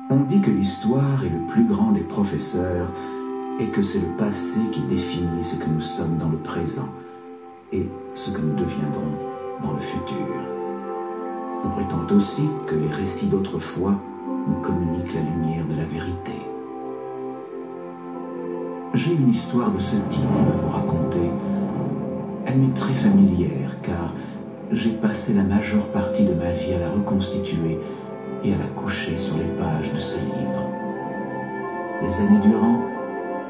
On dit que l'histoire est le plus grand des professeurs et que c'est le passé qui définit ce que nous sommes dans le présent et ce que nous deviendrons dans le futur. On prétend aussi que les récits d'autrefois nous communiquent la lumière de la vérité. J'ai une histoire de ce type à vous raconter. Elle m'est très familière car j'ai passé la majeure partie de ma vie à la reconstituer et à la coucher sur les pages de ce livre. Des années durant,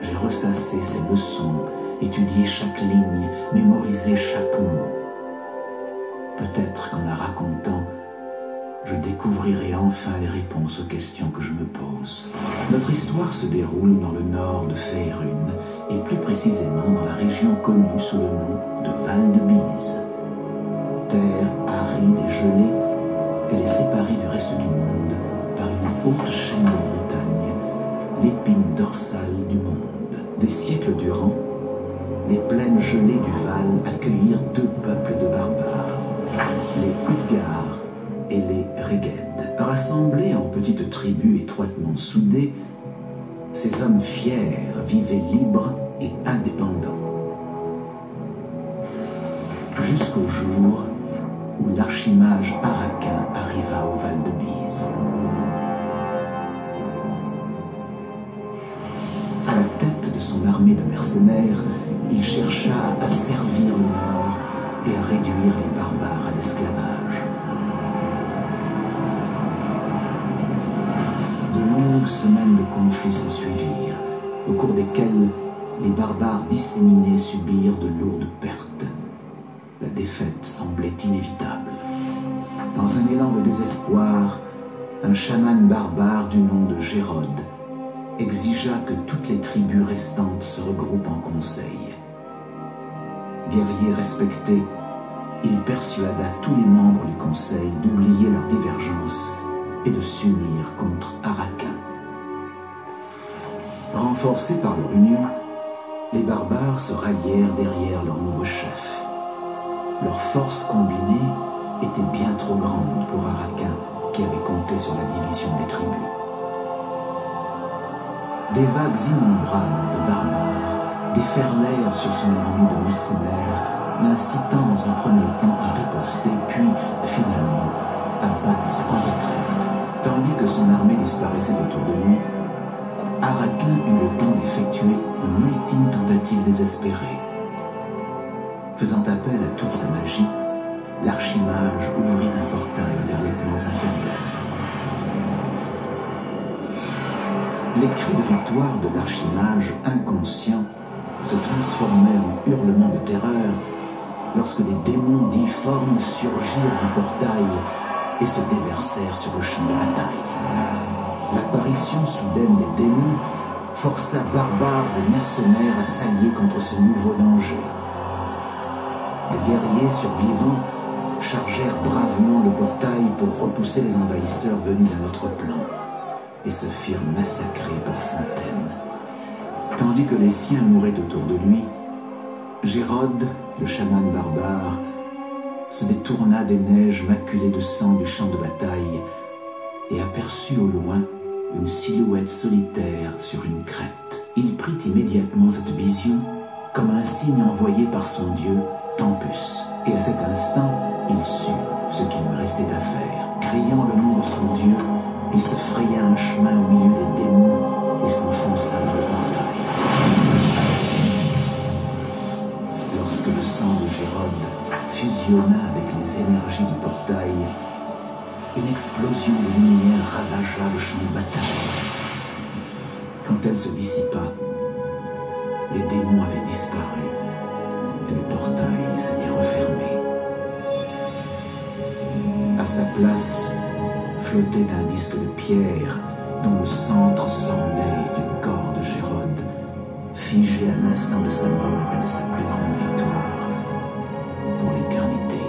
j'ai ressassé ses leçons, étudié chaque ligne, mémorisé chaque mot. Peut-être qu'en la racontant, je découvrirai enfin les réponses aux questions que je me pose. Notre histoire se déroule dans le nord de Faerûn, et plus précisément dans la région connue sous le nom de Val de Bise. Terre aride et gelée, elle est séparée du reste du monde par une haute chaîne de montagnes, l'épine dorsale du monde. Des siècles durant, les plaines gelées du Val accueillirent deux peuples de barbares, les Utgars et les Régèdes. Rassemblés en petites tribus étroitement soudées, ces hommes fiers vivaient libres et indépendants. Jusqu'au jour où l'archimage Araquin arriva au Val de Bise. À la tête de son armée de mercenaires, il chercha à asservir le Nord et à réduire les barbares à l'esclavage. De longues semaines de conflits s'ensuivirent, au cours desquelles les barbares disséminés subirent de lourdes pertes. La défaite semblait inévitable. Dans un élan de désespoir, un chaman barbare du nom de Gérode exigea que toutes les tribus restantes se regroupent en conseil. Guerrier respecté, il persuada tous les membres du conseil d'oublier leurs divergences et de s'unir contre Araquin. Renforcés par leur union, les barbares se rallièrent derrière leur nouveau chef. Leur force combinée était bien trop grande pour Araquin, qui avait compté sur la division des tribus. Des vagues innombrables de barbares déferlèrent sur son armée de mercenaires, l'incitant dans un premier temps à riposter, puis finalement à battre en retraite. Tandis que son armée disparaissait autour de lui, Araquin eut le temps d'effectuer une ultime tentative désespérée. Faisant appel à toute sa magie, l'archimage ouvrit un portail vers les plans inférieurs. Les cris de victoire de l'archimage inconscient se transformèrent en hurlements de terreur lorsque des démons difformes surgirent du portail et se déversèrent sur le champ de bataille. L'apparition soudaine des démons força barbares et mercenaires à s'allier contre ce nouveau danger. Les guerriers survivants chargèrent bravement le portail pour repousser les envahisseurs venus d'un autre plan et se firent massacrer par centaines. Tandis que les siens mouraient autour de lui, Gérode, le chaman barbare, se détourna des neiges maculées de sang du champ de bataille et aperçut au loin une silhouette solitaire sur une crête. Il prit immédiatement cette vision comme un signe envoyé par son dieu Tempus, et à cet instant, il sut ce qu'il me restait à faire. Criant le nom de son dieu, il se fraya un chemin au milieu des démons et s'enfonça dans le portail. Lorsque le sang de Gérode fusionna avec les énergies du portail, une explosion de lumière ravagea le champ de bataille. Quand elle se dissipa, les démons avaient disparu et le portail s'était refermé. À sa place flottait un disque de pierre dont le centre s'ornait du corps de Gérode, figé à l'instant de sa mort et de sa plus grande victoire pour l'éternité.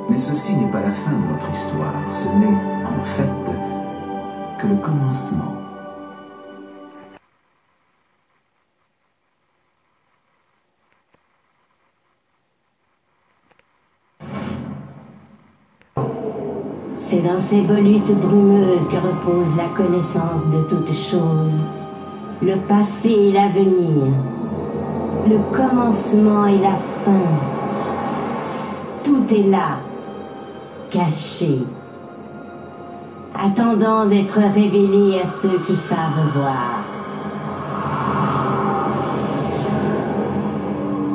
Mais ceci n'est pas la fin de notre histoire, ce n'est en fait que le commencement. C'est dans ces volutes brumeuses que repose la connaissance de toutes choses, le passé et l'avenir, le commencement et la fin. Tout est là, caché, attendant d'être révélé à ceux qui savent voir.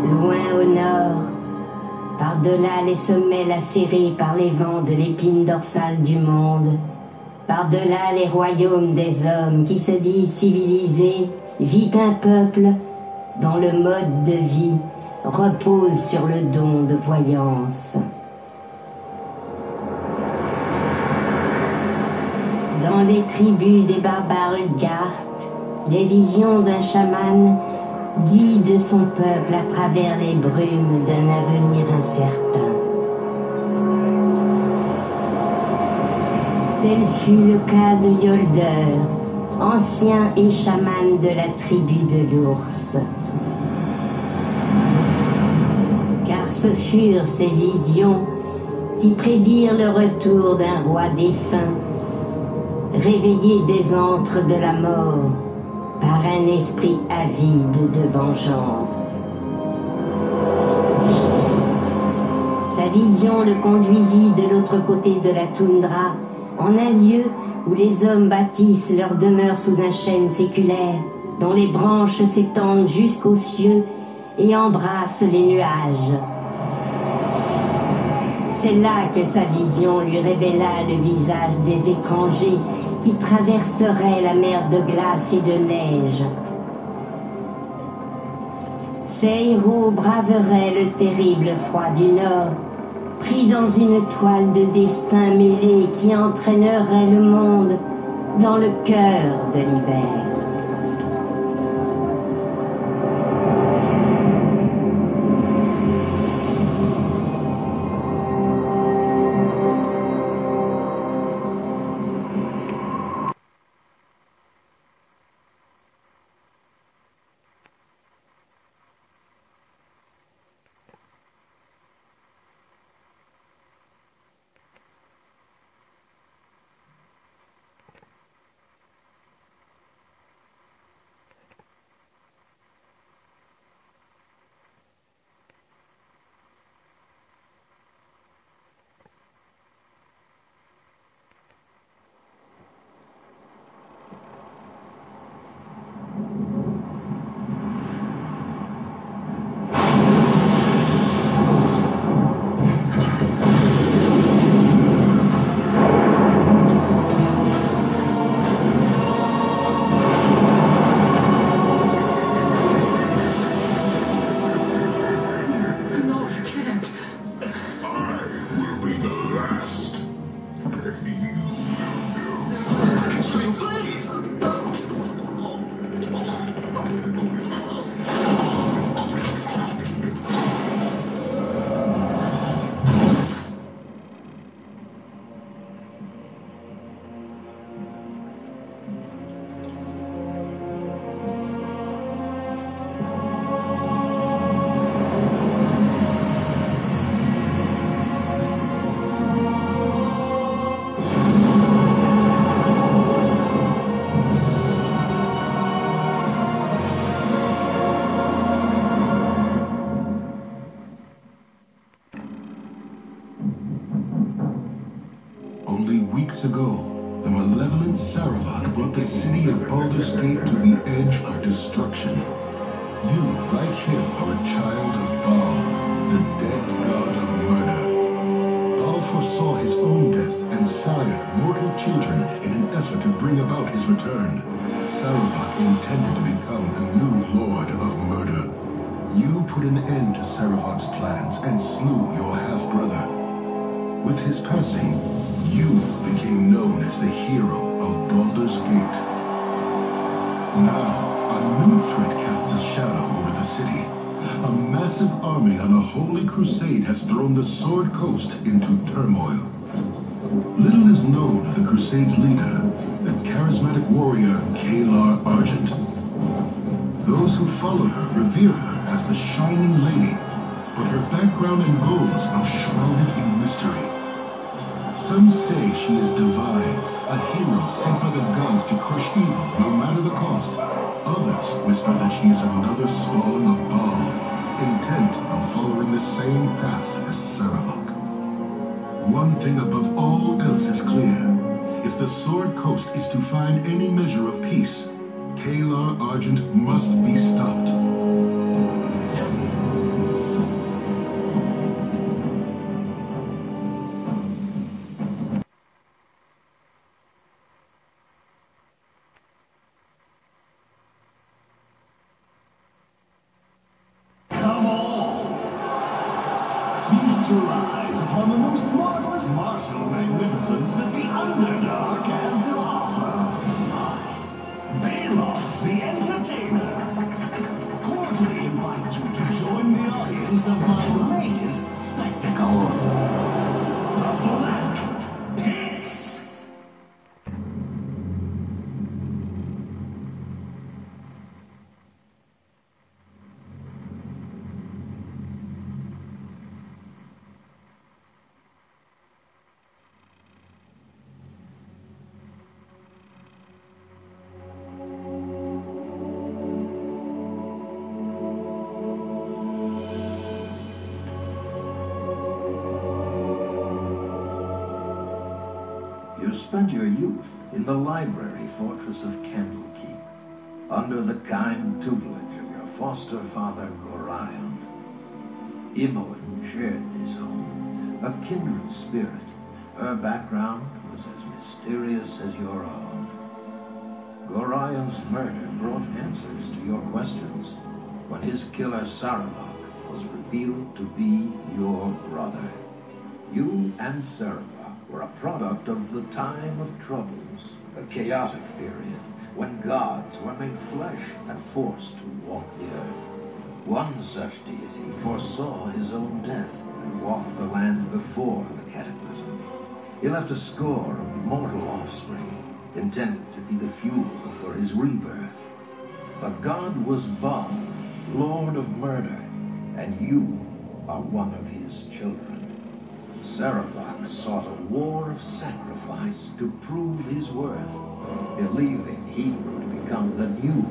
Loin au nord, par-delà les sommets lacérés par les vents de l'épine dorsale du monde, par-delà les royaumes des hommes qui se disent civilisés, vit un peuple dont le mode de vie repose sur le don de voyance. Dans les tribus des barbares Ulgarth, les visions d'un chaman guident son peuple à travers les brumes d'un avenir incertain. Tel fut le cas de Yolder, ancien et chaman de la tribu de l'ours. Car ce furent ces visions qui prédirent le retour d'un roi défunt, réveillé des antres de la mort par un esprit avide de vengeance. Sa vision le conduisit de l'autre côté de la toundra, en un lieu où les hommes bâtissent leur demeure sous un chêne séculaire, dont les branches s'étendent jusqu'aux cieux et embrassent les nuages. C'est là que sa vision lui révéla le visage des étrangers qui traverseraient la mer de glace et de neige. Ces héros braveraient le terrible froid du Nord, pris dans une toile de destin mêlé qui entraînerait le monde dans le cœur de l'hiver. Ago, the malevolent Sarevok brought the city of Baldur's Gate to the edge of destruction. You, like him, are a child of Baal, the dead god of murder. Baal foresaw his own death and sired mortal children in an effort to bring about his return. Sarevok intended to become the new lord of murder. You put an end to Sarevok's plans and slew your half-brother. With his passing, you became known as the hero of Baldur's Gate. Now, a new threat casts a shadow over the city. A massive army on a holy crusade has thrown the Sword Coast into turmoil. Little is known of the crusade's leader, the charismatic warrior Kalar Argent. Those who follow her revere her as the Shining Lady, but her background and goals are shrouded in mystery. Some say she is divine, a hero sent by the gods to crush evil no matter the cost. Others whisper that she is another spawn of Baal, intent on following the same path as Sarevok. One thing above all else is clear. If the Sword Coast is to find any measure of peace, Kalar Argent must be stopped. Come on! Feast your eyes upon the most marvelous martial magnificence that the Underdark has to offer. Baloth, the Entertainer. Cordially invite you to join the audience of my latest spectacle. The Black Pits. You spent your youth in the library fortress of Candlekeep, under the kind tutelage of your foster father, Gorion. Imoen shared this home, a kindred spirit. Her background was as mysterious as your own. Gorion's murder brought answers to your questions when his killer Sarevok was revealed to be your brother. You and Sarevok were a product of the time of troubles, a chaotic period when gods were made flesh and forced to walk the earth. One such deity foresaw his own death and walked the land before the cataclysm. He left a score of mortal offspring, intended to be the fuel for his rebirth. The god was Baal, lord of murder, and you are one of his children. Sarevok sought a war of sacrifice to prove his worth, believing he would become the new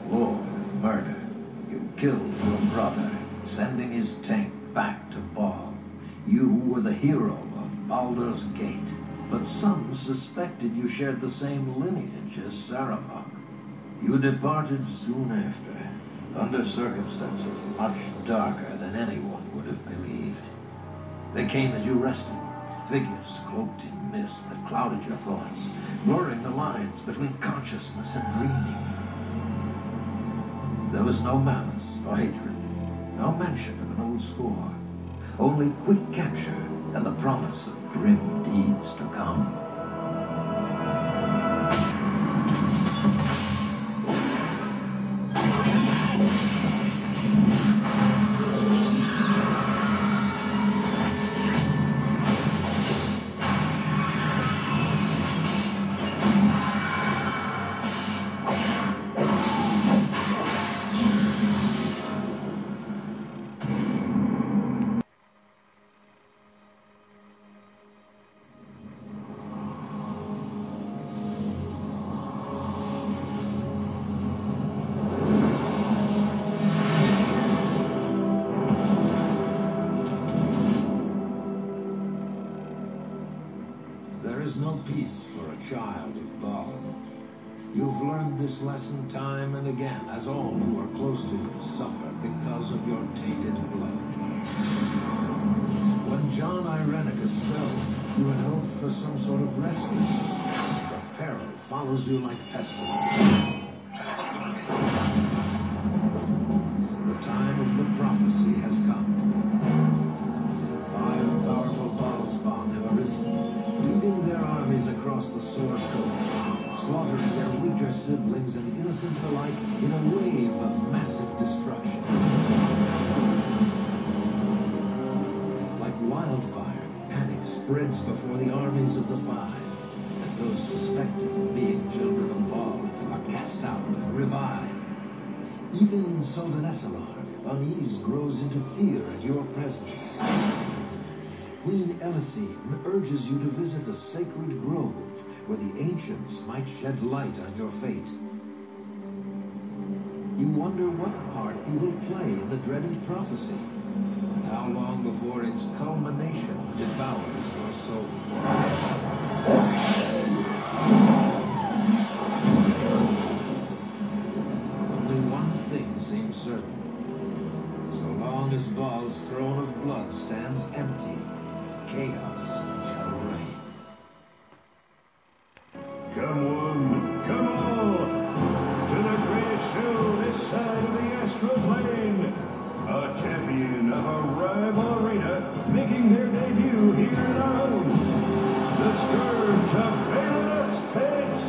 Lord of Murder. You killed your brother, sending his tank back to Baal. You were the hero of Baldur's Gate, but some suspected you shared the same lineage as Sarevok. You departed soon after, under circumstances much darker than anyone would have believed. They came as you rested, figures cloaked in mist that clouded your thoughts, blurring the lines between consciousness and dreaming. There was no malice or hatred, no mention of an old score, only quick capture and the promise of grim deeds to come. There is no peace for a child of Baal. You've learned this lesson time and again, as all who are close to you suffer because of your tainted blood. When John Irenicus fell, you had hoped for some sort of respite, but peril follows you like pestilence. The time of the prophecy has come. 5 powerful Baal spawn have arisen, leading their armies across the Sword Coast, slaughtering their weaker siblings and innocents alike in a wave of massive destruction. Like wildfire, panic spreads before the armies of the 5, and those suspected of being children of Baal are cast out and revived. Even in Soldanesalar, unease grows into fear at your presence. Queen Eliseme urges you to visit a sacred grove where the ancients might shed light on your fate. You wonder what part you will play in the dreaded prophecy, and how long before its culmination devours your soul. Only one thing seems certain. So long as Baal's throne of blood stands empty, chaos shall reign. Come one, come all, to the greatest show this side of the astral plane. A champion of a rival arena making their debut here in our home. The Scourge of Baelor's Takes.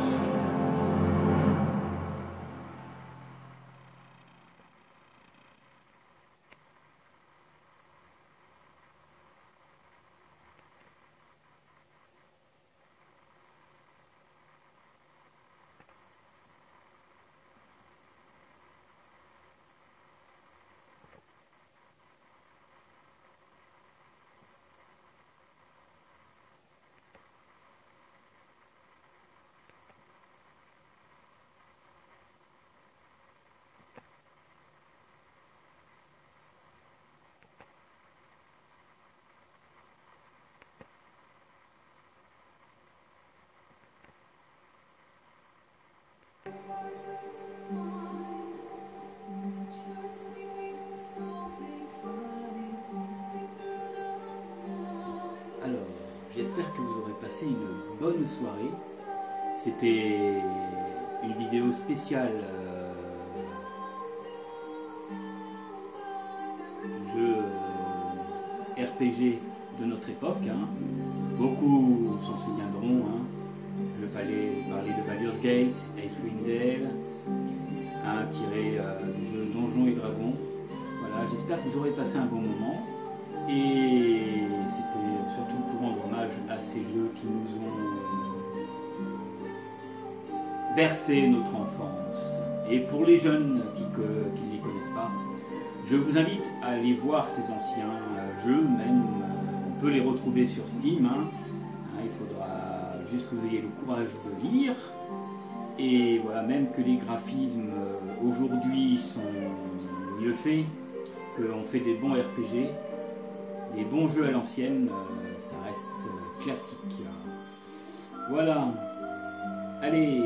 Alors, j'espère que vous aurez passé une bonne soirée. C'était une vidéo spéciale jeu RPG de notre époque. Hein. Beaucoup s'en souviendront. Hein. Je vais parler de Baldur's Gate, Icewind Dale, hein, tiré du jeu Donjons et Dragons. Voilà, j'espère que vous aurez passé un bon moment. Et c'était surtout pour rendre hommage à ces jeux qui nous ont bercé notre enfance. Et pour les jeunes qui ne les connaissent pas, je vous invite à aller voir ces anciens jeux, même on peut les retrouver sur Steam. Hein. Il faudra juste que vous ayez le courage de lire. Et voilà, même que les graphismes aujourd'hui sont mieux faits, qu'on fait des bons RPG. Les bons jeux à l'ancienne, ça reste classique. Voilà. Allez,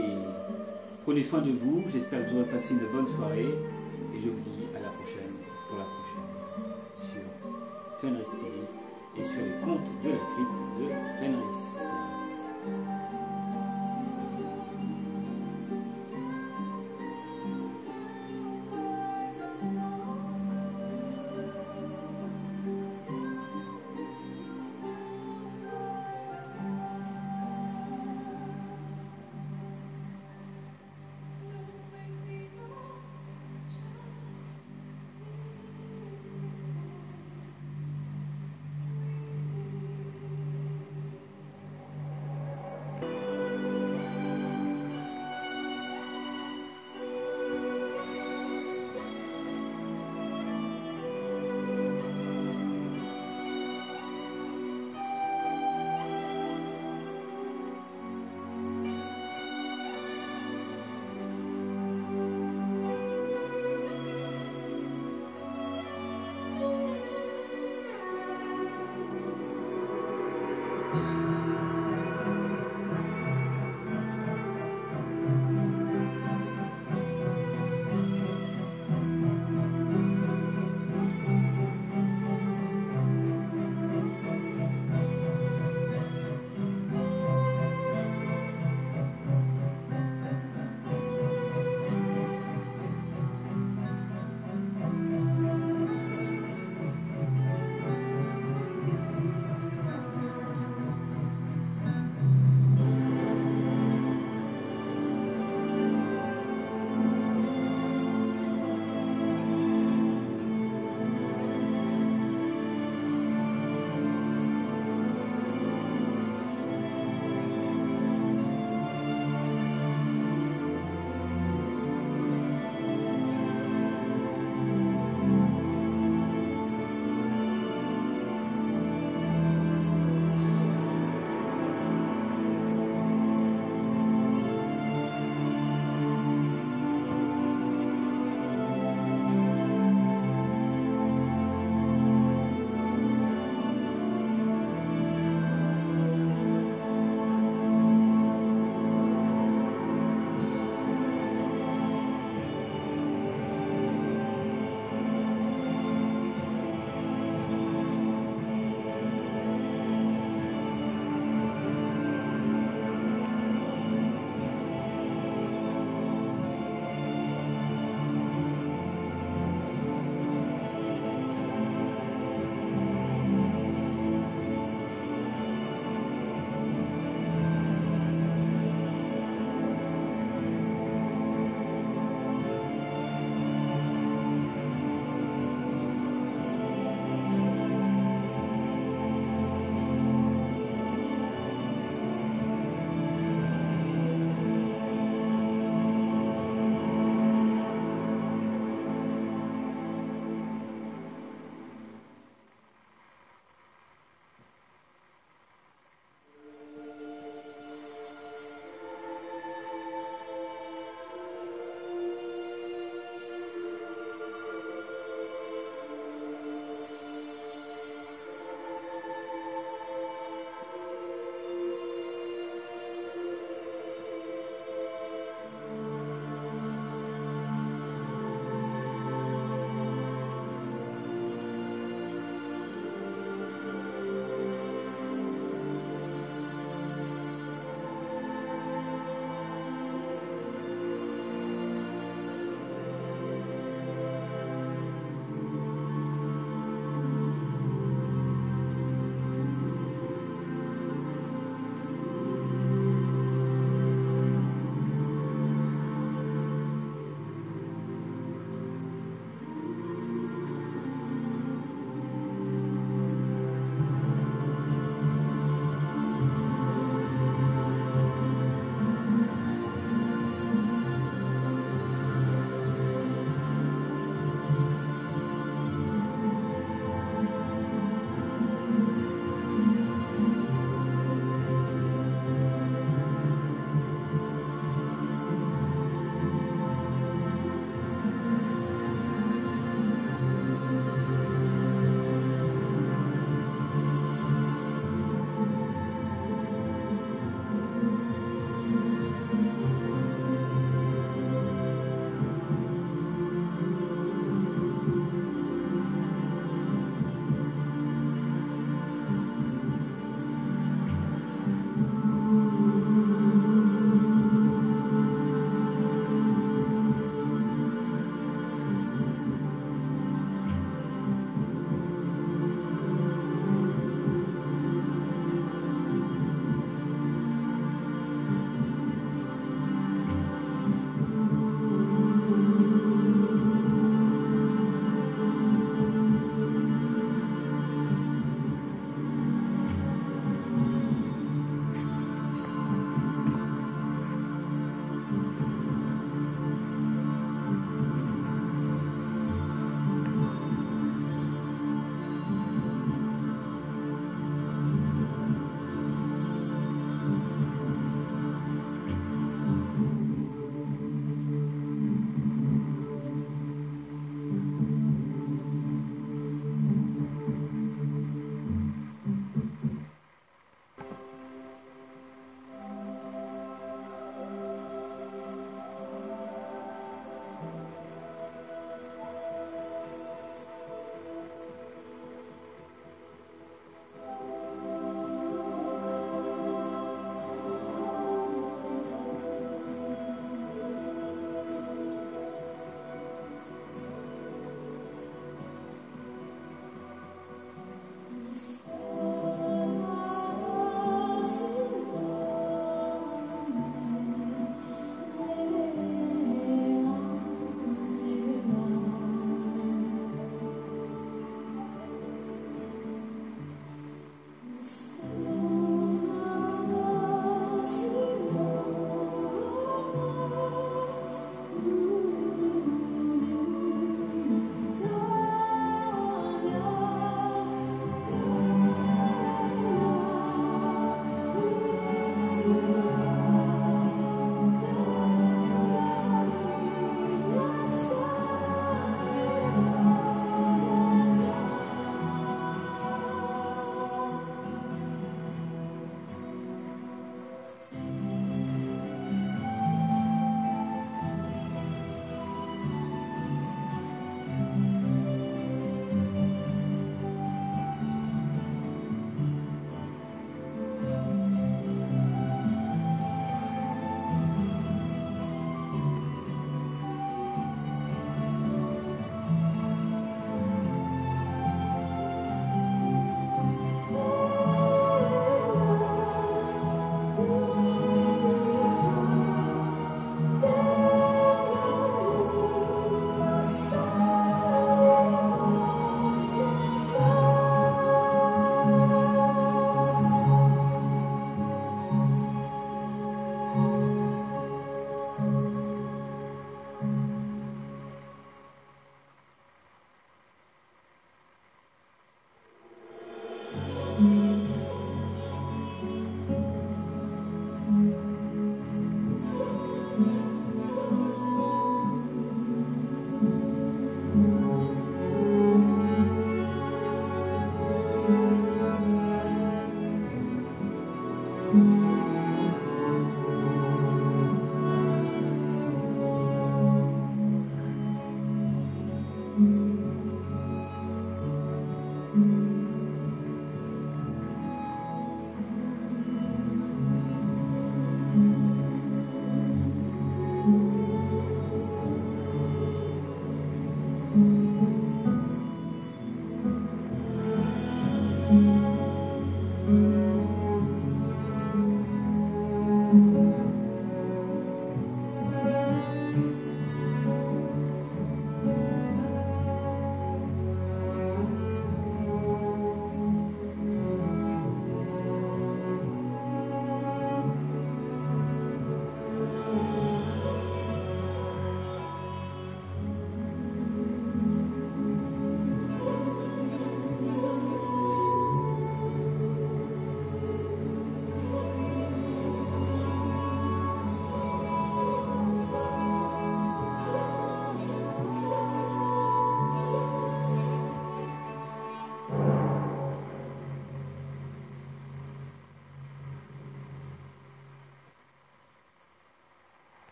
prenez soin de vous. J'espère que vous aurez passé une bonne soirée. Et je vous dis à la prochaine, pour la prochaine, sur Fenris TV et sur les contes de la crypte de Fenris.